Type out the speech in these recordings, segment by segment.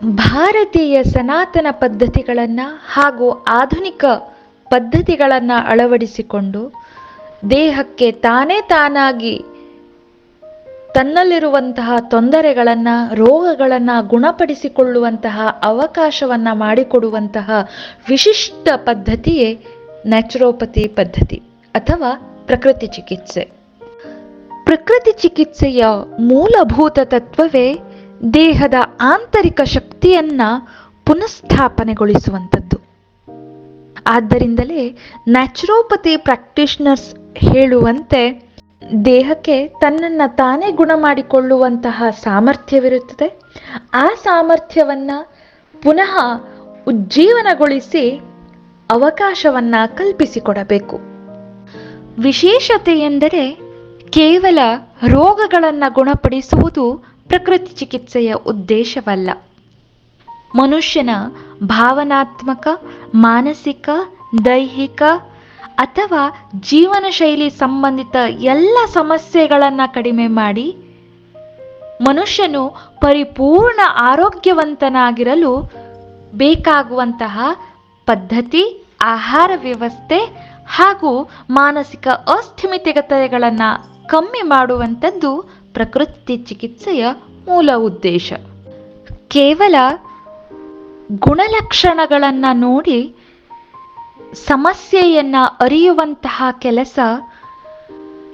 ಭಾರತೀಯ ಸನಾತನ ಪದ್ಧತಿಗಳನ್ನು ಹಾಗೂ ಆಧುನಿಕ ಪದ್ಧತಿಗಳನ್ನು ಅಳವಡಿಸಿಕೊಂಡು ದೇಹಕ್ಕೆ ತಾನಾಗಿ ತನ್ನಲ್ಲಿರುವಂತಹ ತೊಂದರೆಗಳನ್ನು, ರೋಗಗಳನ್ನು ಗುಣಪಡಿಸಿಕೊಳ್ಳುವಂತಹ ಅವಕಾಶವನ್ನು ಮಾಡಿಕೊಡುವಂತಹ ವಿಶಿಷ್ಟ ಪದ್ಧತಿಯೇ ನ್ಯಾಚುರೋಪತಿ ಪದ್ಧತಿ ಅಥವಾ ಪ್ರಕೃತಿ ಚಿಕಿತ್ಸೆ. ಪ್ರಕೃತಿ ಚಿಕಿತ್ಸೆಯ ಮೂಲಭೂತ ತತ್ವವೇ ದೇಹದ ಆಂತರಿಕ ಶಕ್ತಿಯನ್ನು ಪುನಃಸ್ಥಾಪನೆಗೊಳಿಸುವಂಥದ್ದು. ಆದ್ದರಿಂದಲೇ ನ್ಯಾಚುರೋಪತಿ ಪ್ರಾಕ್ಟೀಷನರ್ಸ್ ಹೇಳುವಂತೆ ದೇಹಕ್ಕೆ ತನ್ನನ್ನು ತಾನೇ ಗುಣ ಮಾಡಿಕೊಳ್ಳುವಂತಹ ಸಾಮರ್ಥ್ಯವಿರುತ್ತದೆ. ಆ ಸಾಮರ್ಥ್ಯವನ್ನು ಪುನಃ ಉಜ್ಜೀವನಗೊಳಿಸಿ ಅವಕಾಶವನ್ನು ಕಲ್ಪಿಸಿಕೊಡಬೇಕು. ವಿಶೇಷತೆ ಎಂದರೆ ಕೇವಲ ರೋಗಗಳನ್ನು ಗುಣಪಡಿಸುವುದು ಪ್ರಕೃತಿ ಚಿಕಿತ್ಸೆಯ ಉದ್ದೇಶವಲ್ಲ. ಮನುಷ್ಯನ ಭಾವನಾತ್ಮಕ, ಮಾನಸಿಕ, ದೈಹಿಕ ಅಥವಾ ಜೀವನ ಶೈಲಿ ಸಂಬಂಧಿತ ಎಲ್ಲ ಸಮಸ್ಯೆಗಳನ್ನು ಕಡಿಮೆ ಮಾಡಿ ಮನುಷ್ಯನು ಪರಿಪೂರ್ಣ ಆರೋಗ್ಯವಂತನಾಗಿರಲು ಬೇಕಾಗುವಂತಹ ಪದ್ಧತಿ, ಆಹಾರ ವ್ಯವಸ್ಥೆ ಹಾಗೂ ಮಾನಸಿಕ ಅಸ್ಥಿಮಿತತೆಗಳನ್ನು ಕಮ್ಮಿ ಮಾಡುವಂಥದ್ದು ಪ್ರಕೃತಿ ಚಿಕಿತ್ಸೆಯ ಮೂಲ ಉದ್ದೇಶ. ಕೇವಲ ಗುಣಲಕ್ಷಣಗಳನ್ನು ನೋಡಿ ಸಮಸ್ಯೆಯನ್ನು ಅರಿಯುವಂತಹ ಕೆಲಸ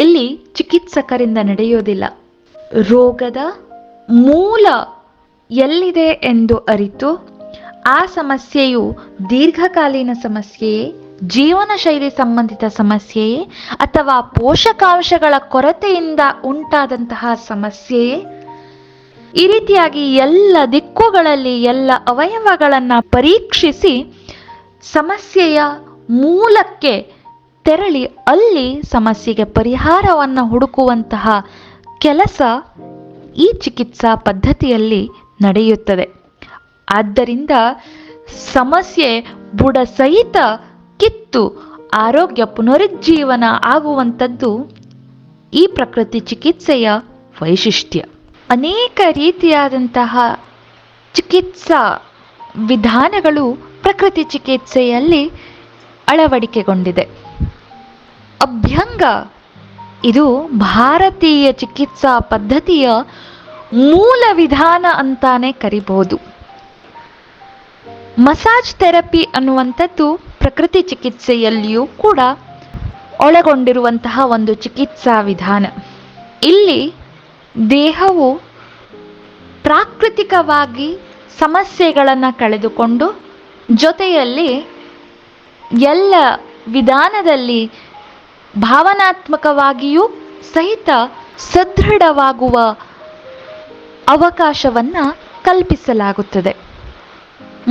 ಇಲ್ಲಿ ಚಿಕಿತ್ಸಕರಿಂದ ನಡೆಯೋದಿಲ್ಲ. ರೋಗದ ಮೂಲ ಎಲ್ಲಿದೆ ಎಂದು ಅರಿತು ಆ ಸಮಸ್ಯೆಯು ದೀರ್ಘಕಾಲೀನ ಸಮಸ್ಯೆಯೇ, ಜೀವನ ಶೈಲಿ ಸಂಬಂಧಿತ ಸಮಸ್ಯೆಯೇ ಅಥವಾ ಪೋಷಕಾಂಶಗಳ ಕೊರತೆಯಿಂದ ಉಂಟಾದಂತಹ ಸಮಸ್ಯೆಯೇ, ಈ ರೀತಿಯಾಗಿ ಎಲ್ಲ ದಿಕ್ಕುಗಳಲ್ಲಿ ಎಲ್ಲ ಅವಯವಗಳನ್ನು ಪರೀಕ್ಷಿಸಿ ಸಮಸ್ಯೆಯ ಮೂಲಕ್ಕೆ ತೆರಳಿ ಅಲ್ಲಿ ಸಮಸ್ಯೆಗೆ ಪರಿಹಾರವನ್ನು ಹುಡುಕುವಂತಹ ಕೆಲಸ ಈ ಚಿಕಿತ್ಸಾ ಪದ್ಧತಿಯಲ್ಲಿ ನಡೆಯುತ್ತದೆ. ಆದ್ದರಿಂದ ಸಮಸ್ಯೆ ಬುಡ ಸಹಿತ ಕಿತ್ತು ಆರೋಗ್ಯ ಪುನರುಜ್ಜೀವನ ಆಗುವಂಥದ್ದು ಈ ಪ್ರಕೃತಿ ಚಿಕಿತ್ಸೆಯ ವೈಶಿಷ್ಟ್ಯ. ಅನೇಕ ರೀತಿಯಾದಂತಹ ಚಿಕಿತ್ಸಾ ವಿಧಾನಗಳು ಪ್ರಕೃತಿ ಚಿಕಿತ್ಸೆಯಲ್ಲಿ ಅಳವಡಿಕೆಗೊಂಡಿದೆ. ಅಭ್ಯಂಗ ಇದು ಭಾರತೀಯ ಚಿಕಿತ್ಸಾ ಪದ್ಧತಿಯ ಮೂಲ ವಿಧಾನ ಅಂತಾನೆ ಕರಿಬಹುದು. ಮಸಾಜ್ ಥೆರಪಿ ಅನ್ನುವಂಥದ್ದು ಪ್ರಕೃತಿ ಚಿಕಿತ್ಸೆಯಲ್ಲಿಯೂ ಕೂಡ ಒಳಗೊಂಡಿರುವಂತಹ ಒಂದು ಚಿಕಿತ್ಸಾ ವಿಧಾನ. ಇಲ್ಲಿ ದೇಹವು ಪ್ರಾಕೃತಿಕವಾಗಿ ಸಮಸ್ಯೆಗಳನ್ನು ಕಳೆದುಕೊಂಡು ಜೊತೆಯಲ್ಲಿ ಎಲ್ಲ ವಿಧಾನದಲ್ಲಿ ಭಾವನಾತ್ಮಕವಾಗಿಯೂ ಸಹಿತ ಸದೃಢವಾಗುವ ಅವಕಾಶವನ್ನು ಕಲ್ಪಿಸಲಾಗುತ್ತದೆ.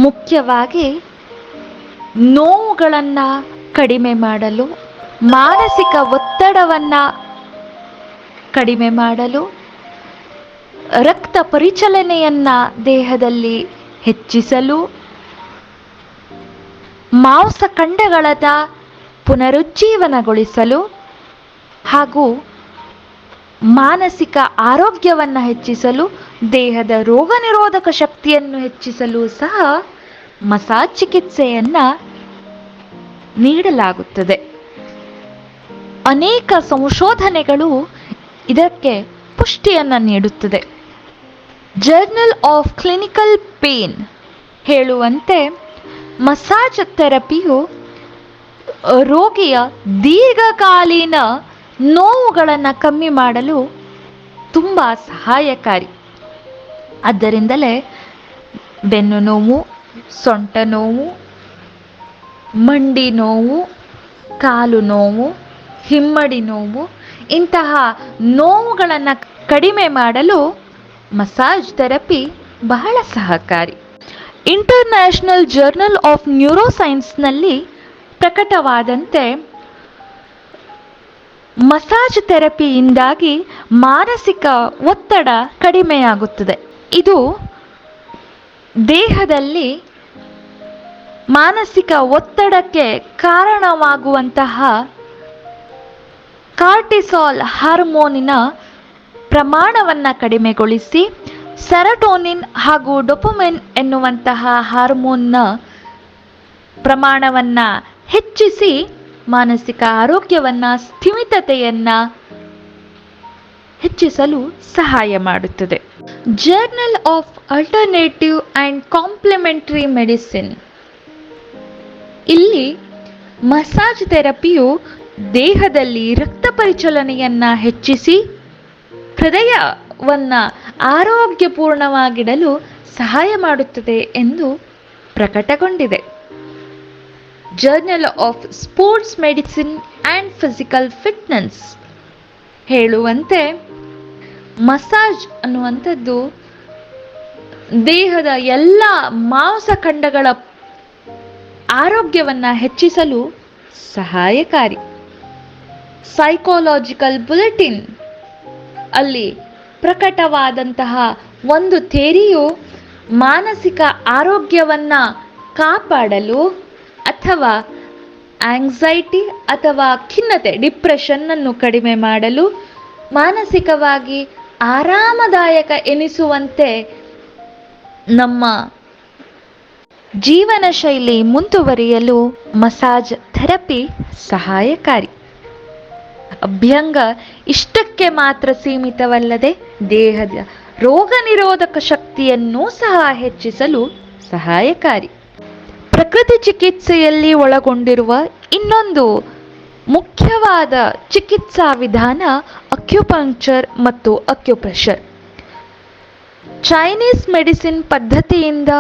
ಮುಖ್ಯವಾಗಿ ನೋವುಗಳನ್ನು ಕಡಿಮೆ ಮಾಡಲು, ಮಾನಸಿಕ ಒತ್ತಡವನ್ನು ಕಡಿಮೆ ಮಾಡಲು, ರಕ್ತ ಪರಿಚಲನೆಯನ್ನು ದೇಹದಲ್ಲಿ ಹೆಚ್ಚಿಸಲು, ಮಾಂಸಖಂಡಗಳನ್ನು ಪುನರುಜ್ಜೀವನಗೊಳಿಸಲು ಹಾಗೂ ಮಾನಸಿಕ ಆರೋಗ್ಯವನ್ನು ಹೆಚ್ಚಿಸಲು, ದೇಹದ ರೋಗ ನಿರೋಧಕ ಶಕ್ತಿಯನ್ನು ಹೆಚ್ಚಿಸಲು ಸಹ ಮಸಾಜ್ ಚಿಕಿತ್ಸೆಯನ್ನು ನೀಡಲಾಗುತ್ತದೆ. ಅನೇಕ ಸಂಶೋಧನೆಗಳು ಇದಕ್ಕೆ ಪುಷ್ಟಿಯನ್ನು ನೀಡುತ್ತದೆ. ಜರ್ನಲ್ ಆಫ್ ಕ್ಲಿನಿಕಲ್ ಪೇನ್ ಹೇಳುವಂತೆ ಮಸಾಜ್ ಥೆರಪಿಯು ರೋಗಿಯ ದೀರ್ಘಕಾಲೀನ ನೋವುಗಳನ್ನು ಕಮ್ಮಿ ಮಾಡಲು ತುಂಬ ಸಹಾಯಕಾರಿ. ಆದ್ದರಿಂದಲೇ ಬೆನ್ನು ನೋವು, ಸೊಂಟ ನೋವು, ಮಂಡಿ ನೋವು, ಕಾಲು ನೋವು, ಹಿಮ್ಮಡಿ ನೋವು ಇಂತಹ ನೋವುಗಳನ್ನು ಕಡಿಮೆ ಮಾಡಲು ಮಸಾಜ್ ಥೆರಪಿ ಬಹಳ ಸಹಕಾರಿ. ಇಂಟರ್ನ್ಯಾಷನಲ್ ಜರ್ನಲ್ ಆಫ್ ನ್ಯೂರೋಸೈನ್ಸ್ನಲ್ಲಿ ಪ್ರಕಟವಾದಂತೆ ಮಸಾಜ್ ಥೆರಪಿಯಿಂದಾಗಿ ಮಾನಸಿಕ ಒತ್ತಡ ಕಡಿಮೆಯಾಗುತ್ತದೆ. ಇದು ದೇಹದಲ್ಲಿ ಮಾನಸಿಕ ಒತ್ತಡಕ್ಕೆ ಕಾರಣವಾಗುವಂತಹ ಕಾರ್ಟಿಸಾಲ್ ಹಾರ್ಮೋನಿನ ಪ್ರಮಾಣವನ್ನು ಕಡಿಮೆಗೊಳಿಸಿ ಸೆರಟೋನಿನ್ ಹಾಗೂ ಡೊಪಮೈನ್ ಎನ್ನುವಂತಹ ಹಾರ್ಮೋನ್ನ ಪ್ರಮಾಣವನ್ನು ಹೆಚ್ಚಿಸಿ ಮಾನಸಿಕ ಆರೋಗ್ಯವನ್ನು, ಸ್ಥಿಮಿತತೆಯನ್ನು ಹೆಚ್ಚಿಸಲು ಸಹಾಯ ಮಾಡುತ್ತದೆ. Journal of alternative and complementary medicine. ಇಲ್ಲಿ ಮಸಾಜ್ ಥೆರಪಿಯು ದೇಹದಲ್ಲಿ ರಕ್ತ ಪರಿಚಲನೆಯನ್ನು ಹೆಚ್ಚಿಸಿ ಹೃದಯವನ್ನು ಆರೋಗ್ಯಪೂರ್ಣವಾಗಿಡಲು ಸಹಾಯ ಮಾಡುತ್ತದೆ ಎಂದು ಪ್ರಕಟಗೊಂಡಿದೆ. Journal of sports medicine and physical fitness ಹೇಳುವಂತೆ ಮಸಾಜ್ ಅನ್ನುವಂಥದ್ದು ದೇಹದ ಎಲ್ಲ ಮಾಂಸಖಂಡಗಳ ಆರೋಗ್ಯವನ್ನು ಹೆಚ್ಚಿಸಲು ಸಹಾಯಕಾರಿ. ಸೈಕಾಲಜಿಕಲ್ ಬುಲೆಟಿನ್ ಅಲ್ಲಿ ಪ್ರಕಟವಾದಂತಹ ಒಂದು ಥಿಯರಿಯು ಮಾನಸಿಕ ಆರೋಗ್ಯವನ್ನು ಕಾಪಾಡಲು ಅಥವಾ ಆಂಗ್ಸೈಟಿ ಅಥವಾ ಖಿನ್ನತೆ, ಡಿಪ್ರೆಷನ್ನನ್ನು ಕಡಿಮೆ ಮಾಡಲು, ಮಾನಸಿಕವಾಗಿ ಆರಾಮದಾಯಕ ಎನಿಸುವಂತೆ ನಮ್ಮ ಜೀವನ ಶೈಲಿ ಮುಂದುವರಿಯಲು ಮಸಾಜ್ ಥೆರಪಿ ಸಹಾಯಕಾರಿ. ಅಭ್ಯಂಗ ಇಷ್ಟಕ್ಕೆ ಮಾತ್ರ ಸೀಮಿತವಲ್ಲದೆ ದೇಹದ ರೋಗ ನಿರೋಧಕ ಶಕ್ತಿಯನ್ನು ಸಹ ಹೆಚ್ಚಿಸಲು ಸಹಾಯಕಾರಿ. ಪ್ರಕೃತಿ ಚಿಕಿತ್ಸೆಯಲ್ಲಿ ಒಳಗೊಂಡಿರುವ ಇನ್ನೊಂದು ಮುಖ್ಯವಾದ ಚಿಕಿತ್ಸಾ ವಿಧಾನ ಅಕ್ಯುಪಂಕ್ಚರ್ ಮತ್ತು ಅಕ್ಯುಪ್ರೆಷರ್. ಚೈನೀಸ್ ಮೆಡಿಸಿನ್ ಪದ್ಧತಿಯಿಂದ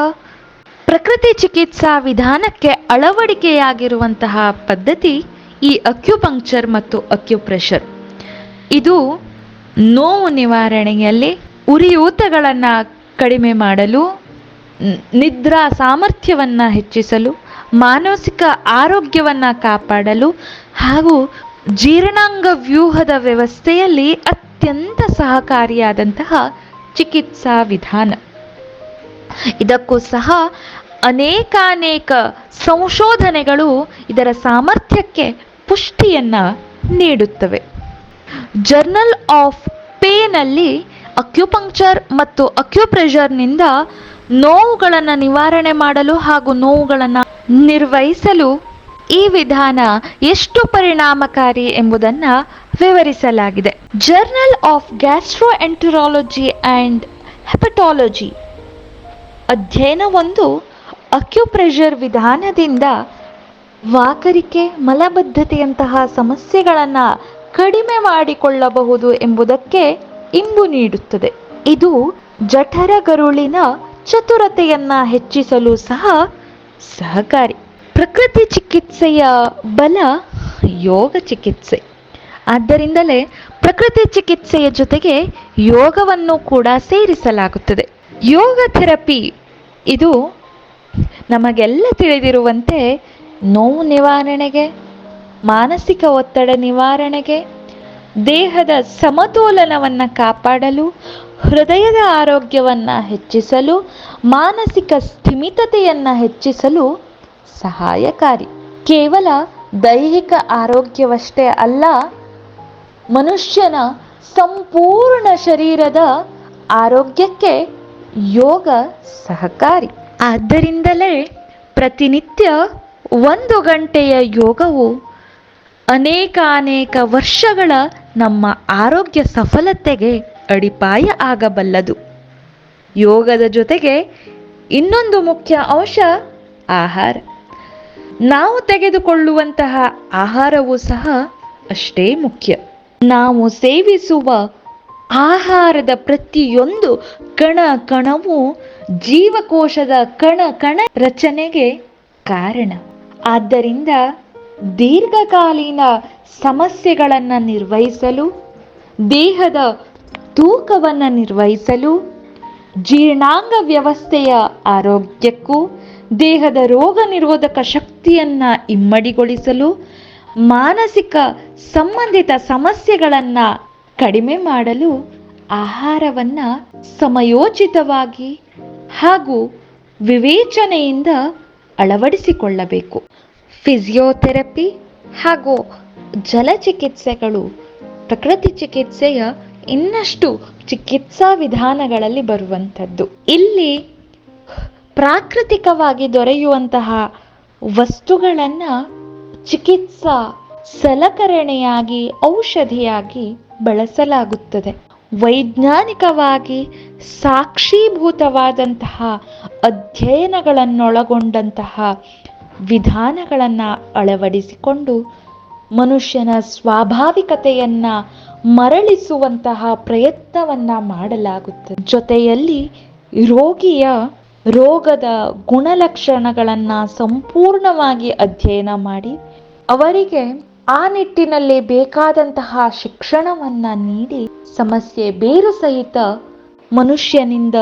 ಪ್ರಕೃತಿ ಚಿಕಿತ್ಸಾ ವಿಧಾನಕ್ಕೆ ಅಳವಡಿಕೆಯಾಗಿರುವಂತಹ ಪದ್ಧತಿ ಈ ಅಕ್ಯುಪಂಕ್ಚರ್ ಮತ್ತು ಅಕ್ಯುಪ್ರೆಷರ್. ಇದು ನೋವು ನಿವಾರಣೆಯಲ್ಲಿ, ಉರಿಯೂತಗಳನ್ನು ಕಡಿಮೆ ಮಾಡಲು, ನಿದ್ರಾ ಸಾಮರ್ಥ್ಯವನ್ನು ಹೆಚ್ಚಿಸಲು, ಮಾನಸಿಕ ಆರೋಗ್ಯವನ್ನು ಕಾಪಾಡಲು ಹಾಗೂ ಜೀರ್ಣಾಂಗ ವ್ಯೂಹದ ವ್ಯವಸ್ಥೆಯಲ್ಲಿ ಅತ್ಯಂತ ಸಹಕಾರಿಯಾದಂತಹ ಚಿಕಿತ್ಸಾ ವಿಧಾನ. ಇದಕ್ಕೂ ಸಹ ಅನೇಕಾನೇಕ ಸಂಶೋಧನೆಗಳು ಇದರ ಸಾಮರ್ಥ್ಯಕ್ಕೆ ಪುಷ್ಟಿಯನ್ನು ನೀಡುತ್ತವೆ. ಜರ್ನಲ್ ಆಫ್ ಪೇನಲ್ಲಿ ಅಕ್ಯುಪಂಕ್ಚರ್ ಮತ್ತು ಅಕ್ಯುಪ್ರೆಷರ್ನಿಂದ ನೋವುಗಳನ್ನು ನಿವಾರಣೆ ಮಾಡಲು ಹಾಗೂ ನೋವುಗಳನ್ನು ನಿರ್ವಹಿಸಲು ಈ ವಿಧಾನ ಎಷ್ಟು ಪರಿಣಾಮಕಾರಿ ಎಂಬುದನ್ನು ವಿವರಿಸಲಾಗಿದೆ. ಜರ್ನಲ್ ಆಫ್ ಗ್ಯಾಸ್ಟ್ರೋಎಂಟರಾಲಜಿ ಆ್ಯಂಡ್ ಹೆಪಟಾಲಜಿ ಅಧ್ಯಯನವೊಂದು ಅಕ್ಯುಪ್ರೆಷರ್ ವಿಧಾನದಿಂದ ವಾಕರಿಕೆ, ಮಲಬದ್ಧತೆಯಂತಹ ಸಮಸ್ಯೆಗಳನ್ನು ಕಡಿಮೆ ಮಾಡಿಕೊಳ್ಳಬಹುದು ಎಂಬುದಕ್ಕೆ ಇಂಬು ನೀಡುತ್ತದೆ. ಇದು ಜಠರಗರುಳಿನ ಚತುರತೆಯನ್ನು ಹೆಚ್ಚಿಸಲು ಸಹ ಸಹಕಾರಿ. ಪ್ರಕೃತಿ ಚಿಕಿತ್ಸೆಯ ಬಲ ಯೋಗ ಚಿಕಿತ್ಸೆ. ಆದ್ದರಿಂದಲೇ ಪ್ರಕೃತಿ ಚಿಕಿತ್ಸೆಯ ಜೊತೆಗೆ ಯೋಗವನ್ನು ಕೂಡ ಸೇರಿಸಲಾಗುತ್ತದೆ. ಯೋಗ ಥೆರಪಿ ಇದು ನಮಗೆಲ್ಲ ತಿಳಿದಿರುವಂತೆ ನೋವು ನಿವಾರಣೆಗೆ, ಮಾನಸಿಕ ಒತ್ತಡ ನಿವಾರಣೆಗೆ, ದೇಹದ ಸಮತೋಲನವನ್ನು ಕಾಪಾಡಲು, ಹೃದಯದ ಆರೋಗ್ಯವನ್ನು ಹೆಚ್ಚಿಸಲು, ಮಾನಸಿಕ ಸ್ಥಿಮಿತತೆಯನ್ನು ಹೆಚ್ಚಿಸಲು ಸಹಾಯಕಾರಿ. ಕೇವಲ ದೈಹಿಕ ಆರೋಗ್ಯವಷ್ಟೇ ಅಲ್ಲ, ಮನುಷ್ಯನ ಸಂಪೂರ್ಣ ಶರೀರದ ಆರೋಗ್ಯಕ್ಕೆ ಯೋಗ ಸಹಕಾರಿ. ಆದ್ದರಿಂದಲೇ ಪ್ರತಿನಿತ್ಯ 1 ಗಂಟೆಯ ಯೋಗವು ಅನೇಕಾನೇಕ ವರ್ಷಗಳ ನಮ್ಮ ಆರೋಗ್ಯ ಸಫಲತೆಗೆ ಅಡಿಪಾಯ ಆಗಬಲ್ಲದು. ಯೋಗದ ಜೊತೆಗೆ ಇನ್ನೊಂದು ಮುಖ್ಯ ಅಂಶ ಆಹಾರ. ನಾವು ತೆಗೆದುಕೊಳ್ಳುವಂತಹ ಆಹಾರವೂ ಸಹ ಅಷ್ಟೇ ಮುಖ್ಯ. ನಾವು ಸೇವಿಸುವ ಆಹಾರದ ಪ್ರತಿಯೊಂದು ಕಣ ಕಣವೂ ಜೀವಕೋಶದ ಕಣ ಕಣ ರಚನೆಗೆ ಕಾರಣ. ಆದ್ದರಿಂದ ದೀರ್ಘಕಾಲೀನ ಸಮಸ್ಯೆಗಳನ್ನು ನಿರ್ವಹಿಸಲು, ದೇಹದ ತೂಕವನ್ನು ನಿರ್ವಹಿಸಲು, ಜೀರ್ಣಾಂಗ ವ್ಯವಸ್ಥೆಯ ಆರೋಗ್ಯಕ್ಕೂ, ದೇಹದ ರೋಗ ನಿರೋಧಕ ಶಕ್ತಿಯನ್ನು ಇಮ್ಮಡಿಗೊಳಿಸಲು, ಮಾನಸಿಕ ಸಂಬಂಧಿತ ಸಮಸ್ಯೆಗಳನ್ನು ಕಡಿಮೆ ಮಾಡಲು ಆಹಾರವನ್ನು ಸಮಯೋಚಿತವಾಗಿ ಹಾಗೂ ವಿವೇಚನೆಯಿಂದ ಅಳವಡಿಸಿಕೊಳ್ಳಬೇಕು. ಫಿಸಿಯೋಥೆರಪಿ ಹಾಗೂ ಜಲಚಿಕಿತ್ಸೆಗಳು ಪ್ರಕೃತಿ ಚಿಕಿತ್ಸೆಯ ಇನ್ನಷ್ಟು ಚಿಕಿತ್ಸಾ ವಿಧಾನಗಳಲ್ಲಿ ಬರುವಂಥದ್ದು. ಇಲ್ಲಿ ಪ್ರಾಕೃತಿಕವಾಗಿ ದೊರೆಯುವಂತಹ ವಸ್ತುಗಳನ್ನು ಚಿಕಿತ್ಸಾ ಸಲಕರಣೆಯಾಗಿ ಔಷಧಿಯಾಗಿ ಬಳಸಲಾಗುತ್ತದೆ. ವೈಜ್ಞಾನಿಕವಾಗಿ ಸಾಕ್ಷೀಭೂತವಾದಂತಹ ಅಧ್ಯಯನಗಳನ್ನೊಳಗೊಂಡಂತಹ ವಿಧಾನಗಳನ್ನು ಅಳವಡಿಸಿಕೊಂಡು ಮನುಷ್ಯನ ಸ್ವಾಭಾವಿಕತೆಯನ್ನ ಮರಳಿಸುವಂತಹ ಪ್ರಯತ್ನವನ್ನ ಮಾಡಲಾಗುತ್ತದೆ. ಜೊತೆಯಲ್ಲಿ ರೋಗಿಯ ರೋಗದ ಗುಣಲಕ್ಷಣಗಳನ್ನು ಸಂಪೂರ್ಣವಾಗಿ ಅಧ್ಯಯನ ಮಾಡಿ ಅವರಿಗೆ ಆ ನಿಟ್ಟಿನಲ್ಲಿ ಬೇಕಾದಂತಹ ಶಿಕ್ಷಣವನ್ನ ನೀಡಿ ಸಮಸ್ಯೆ ಬೇರು ಸಹಿತ ಮನುಷ್ಯನಿಂದ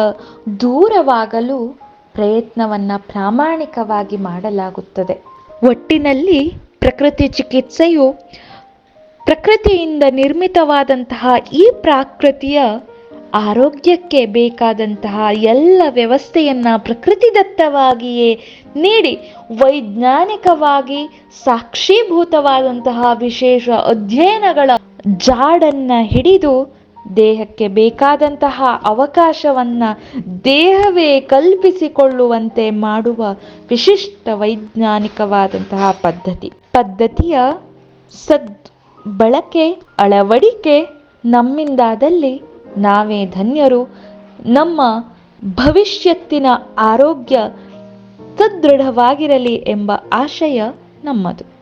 ದೂರವಾಗಲು ಪ್ರಯತ್ನವನ್ನ ಪ್ರಾಮಾಣಿಕವಾಗಿ ಮಾಡಲಾಗುತ್ತದೆ. ಒಟ್ಟಿನಲ್ಲಿ ಪ್ರಕೃತಿ ಚಿಕಿತ್ಸೆಯು ಪ್ರಕೃತಿಯಿಂದ ನಿರ್ಮಿತವಾದಂತಹ ಈ ಪ್ರಾಕೃತಿಯ ಆರೋಗ್ಯಕ್ಕೆ ಬೇಕಾದಂತಹ ಎಲ್ಲ ವ್ಯವಸ್ಥೆಯನ್ನ ಪ್ರಕೃತಿದತ್ತವಾಗಿಯೇ ನೀಡಿ ವೈಜ್ಞಾನಿಕವಾಗಿ ಸಾಕ್ಷೀಭೂತವಾದಂತಹ ವಿಶೇಷ ಅಧ್ಯಯನಗಳ ಜಾಡನ್ನ ಹಿಡಿದು ದೇಹಕ್ಕೆ ಬೇಕಾದಂತಹ ಅವಕಾಶವನ್ನ ದೇಹವೇ ಕಲ್ಪಿಸಿಕೊಳ್ಳುವಂತೆ ಮಾಡುವ ವಿಶಿಷ್ಟ ವೈಜ್ಞಾನಿಕವಾದಂತಹ ಪದ್ಧತಿಯ ಬಳಕೆ ಅಳವಡಿಕೆ ನಮ್ಮಿಂದಾದಲ್ಲಿ ನಾವೇ ಧನ್ಯರು. ನಮ್ಮ ಭವಿಷ್ಯತ್ತಿನ ಆರೋಗ್ಯ ಸದೃಢವಾಗಿರಲಿ ಎಂಬ ಆಶಯ ನಮ್ಮದು.